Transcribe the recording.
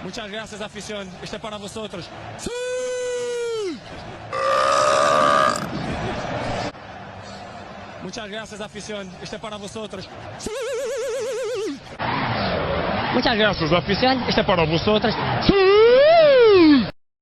Muchas gracias, afición. Este es para vosotros. ¡Sí! Muchas gracias, afición. Este es para vosotros. ¡Sí! Muchas gracias, afición. Este es para vosotros. ¡Sí!